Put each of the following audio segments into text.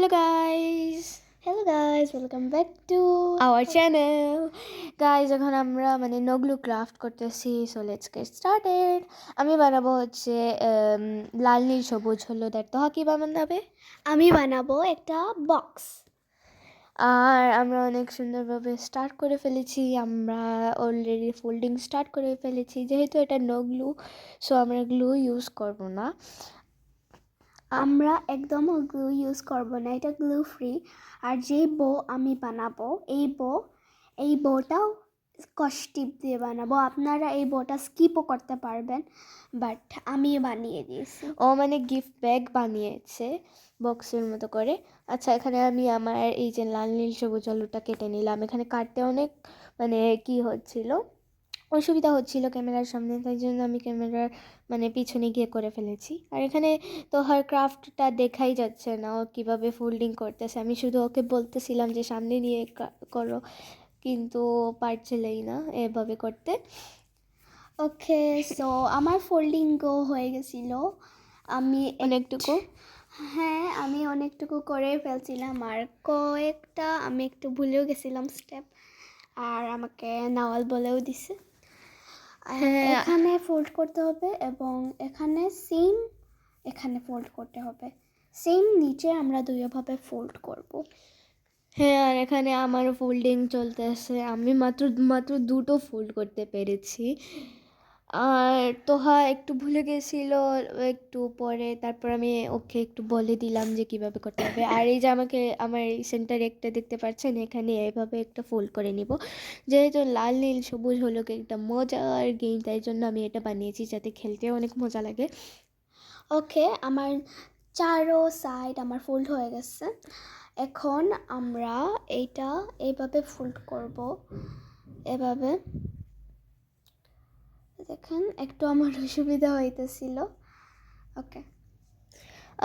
Hello guys, Hello guys, welcome back to our channel. Guys, এখন আমরা নগলু craft করতেছি, so let's get started. আমি বানাবো হচ্ছে লাল নীল সবুজ হলুদ। আর তোহা কি বানাবে? আমি বানাবো একটা বক্স। আর আমরা অনেক সুন্দরভাবে স্টার্ট করে ফেলেছি। আমরা অলরেডি ফোল্ডিং স্টার্ট করে ফেলেছি। যেহেতু এটা নগলু, সো আমরা গ্লু ইউজ করব না। আমরা একদম গ্লু ইউজ করব না, এটা গ্লু ফ্রি। আর যে বো আমি বানাবো, এই বোটাও স্কচ দিয়ে বানাবো। আপনারা এই বোটা স্কিপও করতে পারবেন, বাট আমি বানিয়ে দিয়েছি। ও গিফট ব্যাগ বানিয়েছে বক্সের মতো করে। আচ্ছা, এখানে আমি আমার এই যে লাল নীল সবুজ আলুটা কেটে নিলাম। এখানে কাটতে অনেক কি হচ্ছিল, অসুবিধা হচ্ছিল ক্যামেরার সামনে, তাই জন্য আমি ক্যামেরার পিছনে গিয়ে করে ফেলেছি। আর এখানে তো হার ক্রাফটটা দেখাই যাচ্ছে না ও কীভাবে ফোল্ডিং করতেছে। আমি শুধু ওকে বলতেছিলাম যে সামনে নিয়ে করো, কিন্তু পারছিলই না এভাবে করতে। ওকে, সো আমার ফোল্ডিংও হয়ে গেছিলো। আমি অনেকটুকু করে ফেলছিলাম, আর কয়েকটা আমি একটু ভুলেও গেছিলাম স্টেপ, আর আমাকে নাওয়াল বলেও দিছে। এখানে ফোল্ড করতে হবে এবং এখানে ফোল্ড করতে হবে। সেম নিচে আমরা দুইভাবে ফোল্ড করব। হ্যাঁ, আর এখানে আমারও ফোল্ডিং চলতেছে। আমি মাত্র দুটো ফোল্ড করতে পেরেছি। আর তোহা একটু ভুলে গেছিল একটু পরে, তারপর আমি ওকে একটু বলে দিলাম যে কিভাবে করতে হবে। আর এই যে আমার এই সেন্টারে একটা দেখতে পাচ্ছেন, এখানে এভাবে একটা ফোল্ড করে নিব। যেহেতু লাল নীল সবুজ হলো একটা মজার গেম, তাই জন্য আমি এটা বানিয়েছি যাতে খেলতেও অনেক মজা লাগে। ওকে, আমার চারো সাইড আমার ফোল্ড হয়ে গেছে। এখন আমরা এইভাবে ফোল্ড করব, এভাবে। দেখেন একটু আমার অসুবিধা হইতেছিল। ওকে,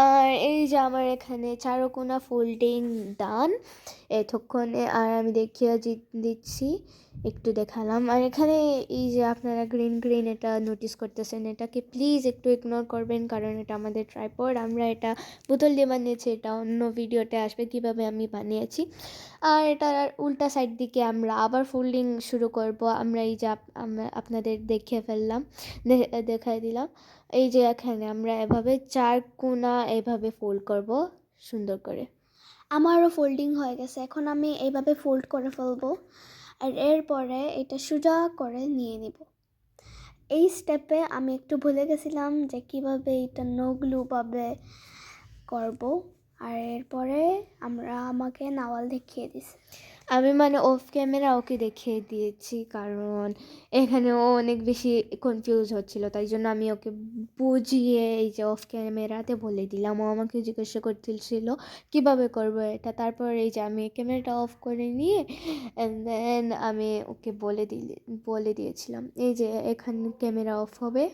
আর এই যে আমার এখানে চারকোনা ফোল্ডিং ডান এতক্ষণে। আর আমি দেখিয়ে দিচ্ছি, একটু দেখালাম। আর এখানে এই যে আপনারা গ্রিন এটা নোটিস করতেছেন, এটাকে প্লিজ একটু ইগনোর করবেন, কারণ এটা আমাদের ট্রাইপড। আমরা এটা বোতল দিয়ে বানিয়েছি, এটা অন্য ভিডিওতে আসবে কিভাবে আমি বানিয়েছি। আর এটার উল্টা সাইড দিকে আমরা আবার ফোল্ডিং শুরু করব। আমরা এই যে আপনাদের দেখিয়ে ফেললাম, দেখাই দিলাম। এই যে এখানে আমরা এভাবে চার কোনা এভাবে ফোল্ড করব সুন্দর করে। আমারও ফোল্ডিং হয়ে গেছে। এখন আমি এইভাবে ফোল্ড করে ফেলবো, আর এরপরে এটা সোজা করে নিয়ে নিব। এই স্টেপে আমি একটু ভুলে গেছিলাম যে কিভাবে এটা নগ্লুভাবে করব। আর এরপরে আমাকে নাওয়াল দেখিয়ে দিছে। আমি অফ ক্যামেরা ওকে দেখিয়ে দিয়েছি, কারণ এখানে ও অনেক বেশি কনফিউজ হচ্ছিল, তাই জন্য আমি ওকে বুঝিয়ে এই যে অফ ক্যামেরাতে বলে দিলাম। ও আমাকে জিজ্ঞাসা করতেছিল কীভাবে করবো এটা। তারপর এই যে আমি ক্যামেরাটা অফ করে নিয়ে দেন আমি ওকে বলে দিয়েছিলাম এই যে এখানে ক্যামেরা অফ হবে।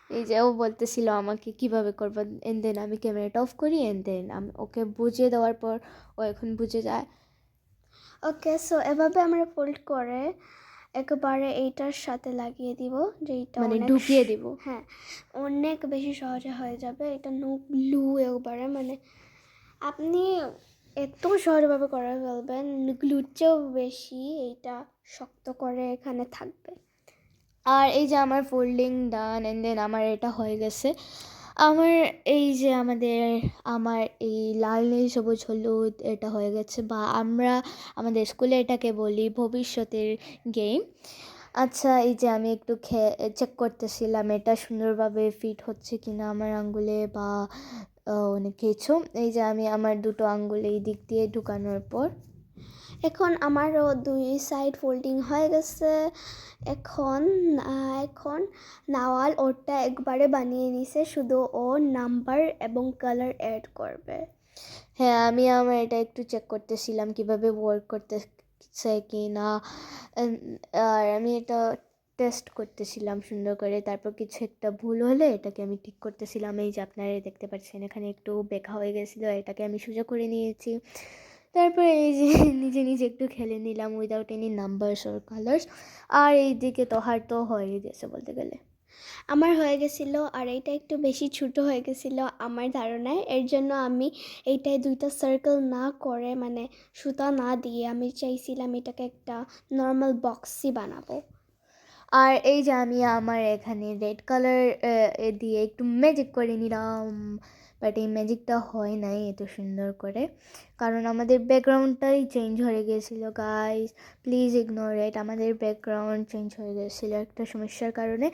এই যে ও বলতেছিল আমাকে কিভাবে করবো, এন্ড দেন আমি ক্যামেরাটা অফ করি, এন্ড দেন আমি ওকে বুঝিয়ে দেওয়ার পর ও এখন বুঝে যায়। ওকে, সো এভাবে আমরা ফোল্ড করে একেবারে এইটার সাথে লাগিয়ে দিব, যে এটা ঢুকিয়ে দিব। হ্যাঁ, অনেক বেশি সহজে হয়ে যাবে। এটা নো গ্লু একবারে আপনি এত সহজভাবে করে ফেলবেন, গ্লুর চেয়েও বেশি এইটা শক্ত করে এখানে থাকবে। আর এই যে আমার ফোল্ডিং ডান, অ্যান্ড দেন আমার এটা হয়ে গেছে। আমার এই যে আমার এই লাল নীল সবুজ হলুদ এটা হয়ে গেছে, বা আমরা আমাদের স্কুলে এটাকে বলি ভবিষ্যতের গেম। আচ্ছা, এই যে আমি একটু চেক করতেছিলাম এটা সুন্দরভাবে ফিট হচ্ছে কিনা আমার আঙ্গুলে বা অনেক কিছু। এই যে আমি আমার দুটো আঙ্গুলে এই দিক দিয়ে ঢুকানোর পর এখন আমারও দুই সাইড ফোল্ডিং হয়ে গেছে। এখন নাওয়াল ওরটা একবারে বানিয়ে নিছে, শুধু ও নাম্বার এবং কালার অ্যাড করবে। হ্যাঁ, আমি আমার এটা একটু চেক করতেছিলাম কিভাবে ওয়ার্ক করতেছে কি না। আর আমি এটা টেস্ট করতেছিলাম সুন্দর করে। তারপর কিছু একটা ভুল হলে এটাকে আমি ঠিক করতেছিলাম। এই যে আপনারা দেখতে পাচ্ছেন এখানে একটু বেঁকা হয়ে গেছিলো, এটাকে আমি সোজা করে নিয়েছি। তারপরে এই যে নিজে একটু খেলে নিলাম উইদাউট এনি নাম্বারস ওর কালার্স। আর এই দিকে তো হয়ে গেছে বলতে গেলে। আমার হয়ে গেছিলো আর এইটা একটু বেশি ছোটো হয়ে গেছিলো আমার ধারণায়, এর জন্য আমি এইটায় 2টা সার্কেল না করে মানে সুতা না দিয়ে আমি চাইছিলাম এটাকে একটা নর্মাল বক্সই বানাবো। আর এই যে আমি আমার এখানে রেড কালার দিয়ে একটু ম্যাজিক করে নিলাম, বাট এই ম্যাজিকটা হয় নাই এত সুন্দর করে, কারণ আমাদের ব্যাকগ্রাউন্ডটাই চেঞ্জ হয়ে গিয়েছিলো গাইস। প্লিজ ইগনোর ইট, আমাদের ব্যাকগ্রাউন্ড চেঞ্জ হয়ে গিয়েছিলো একটা সমস্যার কারণে।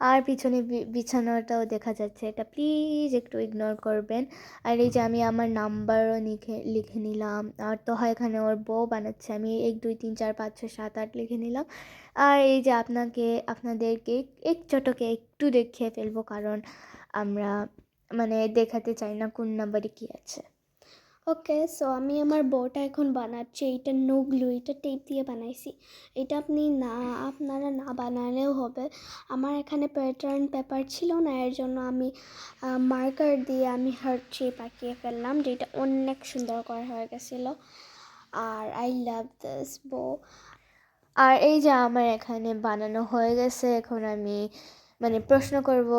আর পিছনে বিছানাটাও দেখা যাচ্ছে, এটা প্লিজ একটু ইগনোর করবেন। আর এই যে আমি আমার নাম্বারও লিখে নিলাম। আর তো হয় এখানে ওর বউ বানাচ্ছে, আমি 1 2 3 4 5 6 7 8 লিখে নিলাম। আর এই যে আপনাদেরকে এক চটকে একটু দেখিয়ে ফেলবো, কারণ আমরা মানে দেখাতে চাই না কোন নাম্বারে কী আছে। ওকে, সো আমি আমার বউটা এখন বানাচ্ছি। এইটা নো গ্লু, এটা টেপ দিয়ে বানাইছি। এটা আপনারা না বানালেও হবে। আমার এখানে প্যাটার্ন পেপার ছিল না, এর জন্য আমি মার্কার দিয়ে আমি হার্ট শেপ আঁকিয়ে ফেললাম, যেটা অনেক সুন্দর করে হয়ে গেছিলো। আর আই লাভ দিস বউ। আর এই যে আমার এখানে বানানো হয়ে গেছে, এখন আমি মানে প্রশ্ন করব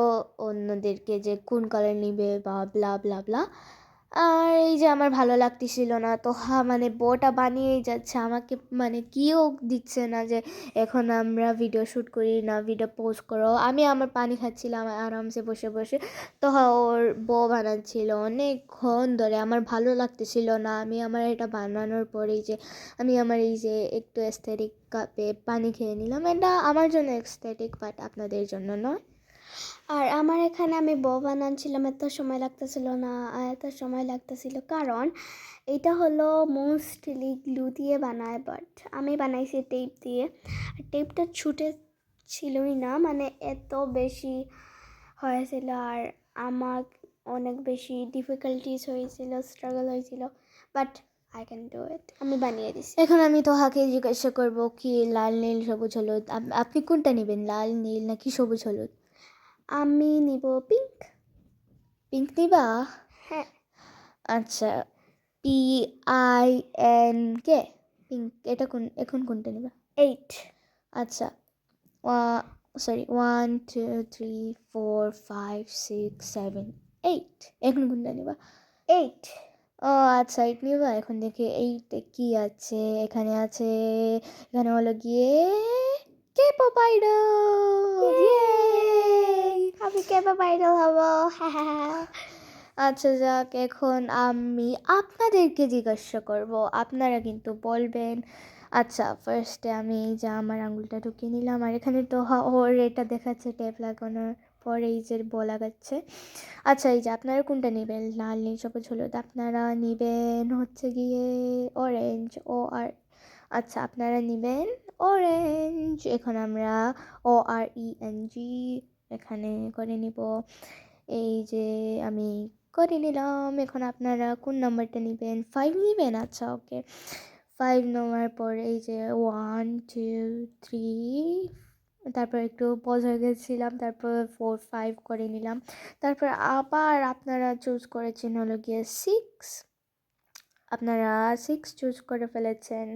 অন্যদেরকে যে কোন কালার নিবে বা ব্লা ব্লা ব্লা। আর এই যে আমার ভালো লাগতেছিল না, তো মানে বউটা বানিয়েই যাচ্ছে আমাকে, মানে কিও দিচ্ছে না যে এখন আমরা ভিডিও শ্যুট করি না, ভিডিও পোস্ট করো। আমি আমার পানি খাচ্ছিলাম আরামসে বসে বসে, তো ওর বউ বানাচ্ছিল অনেকক্ষণ ধরে, আমার ভালো লাগতেছিল না। আমি আমার এটা বানানোর পরেই যে আমি আমার এই যে একটু এস্থেটিক কাপে পানি খেয়ে নিলাম, এটা আমার জন্য এস্থেটিক, বাট আপনাদের জন্য নয়। আর আমার এখানে আমি বউ বানাচ্ছিলাম, এত সময় লাগতেছিল না। এত সময় লাগতেছিল কারণ এটা হলো মোস্টলি গ্লু দিয়ে বানায়, বাট আমি বানাইছি টেপ দিয়ে। আর টেপটা ছুটে ছিলই না, মানে এত বেশি হয়েছিল। আর আমার অনেক বেশি ডিফিকাল্টিস হয়েছিল, স্ট্রাগল হয়েছিল, but I can do it. আমি বানিয়ে দিছি। এখন আমি তোহাকে জিজ্ঞাসা করবো কি লাল নীল সবুজ হলুদ, আপনি কোনটা নেবেন, লাল নীল নাকি সবুজ হলুদ? আমি নিব পিঙ্ক। পিঙ্ক নিবা? হ্যাঁ। আচ্ছা, PINK, পিঙ্ক। এটা এখন কোনটা নিবা? 8। আচ্ছা, সরি 1 2 3 4 5 6 7 8, এখন কোনটা নিবা? 8। ও আচ্ছা, 8 নিবা। এখন দেখি 8 কি আছে। এখানে আছে, এখানে হলো গিয়ে K-pop idol, ইয়েই! আমি কেবা ভাইরাল হব, হ্যাঁ হ্যাঁ হ্যাঁ। আচ্ছা যাক, এখন আমি আপনাদেরকে জিজ্ঞাসা করব, আপনারা কিন্তু বলবেন। আচ্ছা, ফার্স্টে আমি এই যে আমার আঙুলটা ঢুকিয়ে নিলাম, আর এখানে তো ওর এটা দেখাচ্ছে টেপ লাগানোর পরে এই যে লাগাচ্ছে। আচ্ছা, এই যে আপনারা কোনটা নেবেন, লাল নীল সবুজ হলুদ? আপনারা নেবেন হচ্ছে গিয়ে অরেঞ্জ, আচ্ছা আপনারা নেবেন অরেঞ্জ। এখন আমরা ORENG এখানে করে নিব। এই যে আমি করে নিলাম। এখন আপনারা কোন নাম্বারটা নেবেন? 5 নেবেন? আচ্ছা ওকে, 5 নেওয়ার পর এই যে 1 2 3, তারপর একটু পজ হয়ে গেছিলাম, তারপর 4 5 করে নিলাম। তারপর আবার আপনারা চুজ করেছেন হলো গিয়ে 6, আপনারা 6 চুজ করে ফেলেছেন।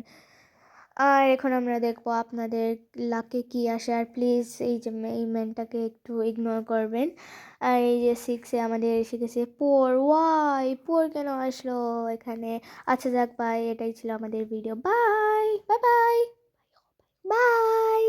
আর এখন আমরা দেখবো আপনাদের লাকে কি আসে। আর প্লিজ এই যে এই ম্যানটাকে একটু ইগনোর করবেন। আর এই যে 6-এ আমাদের এসে গেছে পোর। ওয়াই পোর কেন আসলো এখানে? আচ্ছা যাক, বাই, এটাই ছিল আমাদের video. Bye bye bye bye.